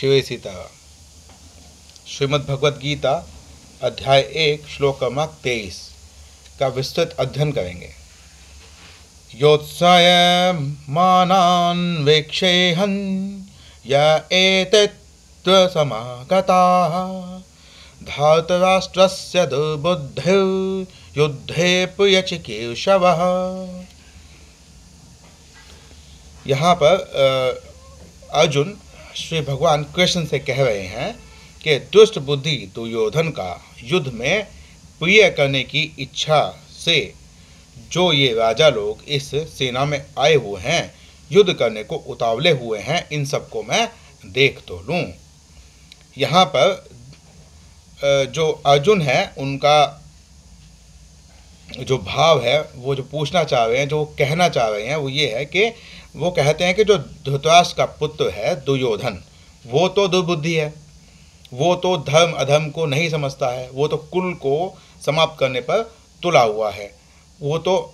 शिव सीता। श्रीमद् भगवद गीता अध्याय 1 श्लोक क्रमांक 23 का विस्तृत अध्ययन करेंगे। योत्सयमानान् वेक्षेहन् य एतत्त्व समागताः धार्तराष्ट्रस्य दुर्बुद्धिर्युद्धे प्रियचिकीर्षवः। यहाँ पर अर्जुन श्री भगवान कृष्ण से कह रहे हैं कि दुष्ट बुद्धि दुर्योधन का युद्ध में प्रिय करने की इच्छा से जो ये राजा लोग इस सेना में आए हुए हैं, युद्ध करने को उतावले हुए हैं, इन सबको मैं देख तो लूँ। यहाँ पर जो अर्जुन है उनका जो भाव है, वो जो पूछना चाह रहे हैं, जो कहना चाह रहे हैं, वो ये है कि वो कहते हैं कि जो धृतराष्ट्र का पुत्र है दुर्योधन, वो तो दुर्बुद्धि है, वो तो धर्म अधर्म को नहीं समझता है, वो तो कुल को समाप्त करने पर तुला हुआ है, वो तो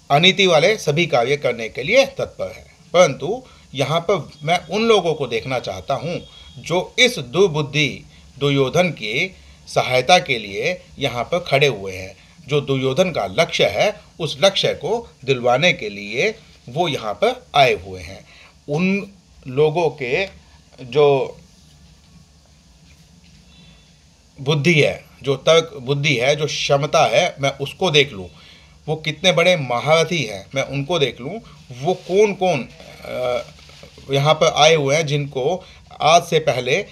अनीति वाले सभी कार्य करने के लिए तत्पर है। परंतु यहाँ पर मैं उन लोगों को देखना चाहता हूँ जो इस दुर्बुद्धि दुर्योधन की सहायता के लिए यहाँ पर खड़े हुए हैं। जो दुर्योधन का लक्ष्य है, उस लक्ष्य को दिलवाने के लिए वो यहाँ पर आए हुए हैं। उन लोगों के जो बुद्धि है, जो तर्क बुद्धि है, जो क्षमता है, मैं उसको देख लूँ। वो कितने बड़े महारथी हैं, मैं उनको देख लूँ। वो कौन कौन यहाँ पर आए हुए हैं जिनको आज से पहले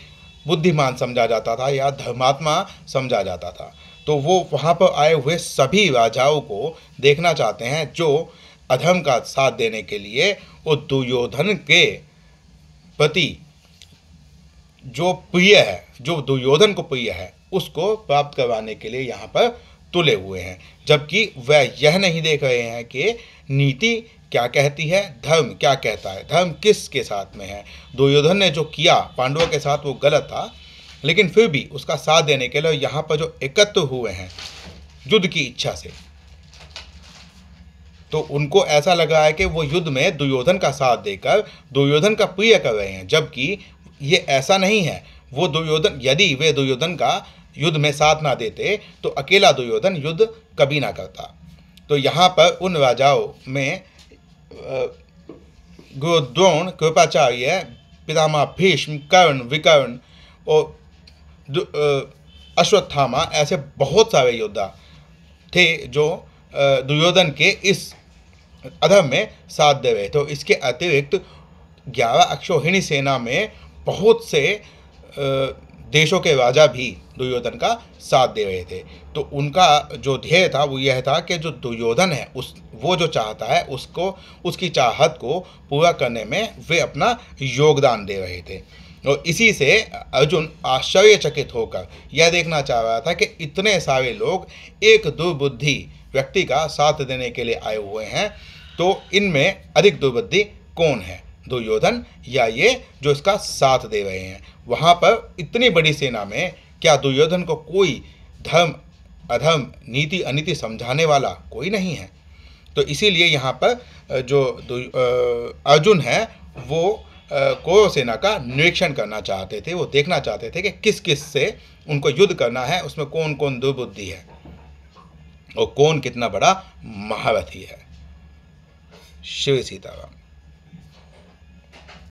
बुद्धिमान समझा जाता था या धर्मात्मा समझा जाता था। तो वो वहाँ पर आए हुए सभी राजाओं को देखना चाहते हैं जो अधर्म का साथ देने के लिए वो दुर्योधन के प्रति जो प्रिय है, जो दुर्योधन को प्रिय है, उसको प्राप्त करवाने के लिए यहाँ पर तुले हुए हैं। जबकि वह यह नहीं देख रहे हैं कि नीति क्या कहती है, धर्म क्या कहता है, धर्म किसके साथ में है। दुर्योधन ने जो किया पांडवों के साथ वो गलत था, लेकिन फिर भी उसका साथ देने के लिए यहाँ पर जो एकत्र हुए हैं युद्ध की इच्छा से, तो उनको ऐसा लगा है कि वो युद्ध में दुर्योधन का साथ देकर दुर्योधन का प्रिय कर रहे हैं। जबकि ये ऐसा नहीं है। वो दुर्योधन, यदि वे दुर्योधन का युद्ध में साथ ना देते तो अकेला दुर्योधन युद्ध कभी ना करता। तो यहाँ पर उन राजाओं में गुरु द्रोण, कृपाचार्य, पितामह भीष्म, कर्ण, विकर्ण और अश्वत्थामा, ऐसे बहुत सारे योद्धा थे जो दुर्योधन के इस अधर्म में साथ दे रहे। तो इसके अतिरिक्त 11 अक्षौहिणी सेना में बहुत से देशों के राजा भी दुर्योधन का साथ दे रहे थे। तो उनका जो ध्येय था वो यह था कि जो दुर्योधन है वो जो चाहता है उसको, उसकी चाहत को पूरा करने में वे अपना योगदान दे रहे थे। और इसी से अर्जुन आश्चर्यचकित होकर यह देखना चाह रहा था कि इतने सारे लोग एक दुर्बुद्धि व्यक्ति का साथ देने के लिए आए हुए हैं, तो इनमें अधिक दुर्बुद्धि कौन है, दुर्योधन या ये जो इसका साथ दे रहे हैं। वहाँ पर इतनी बड़ी सेना में क्या दुर्योधन को कोई धर्म अधर्म नीति अनीति समझाने वाला कोई नहीं है। तो इसीलिए यहाँ पर जो अर्जुन है वो कौरव सेना का निरीक्षण करना चाहते थे। वो देखना चाहते थे कि किस किस से उनको युद्ध करना है, उसमें कौन कौन दुर्बुद्धि है और कौन कितना बड़ा महारथी है। शिव सीताराम।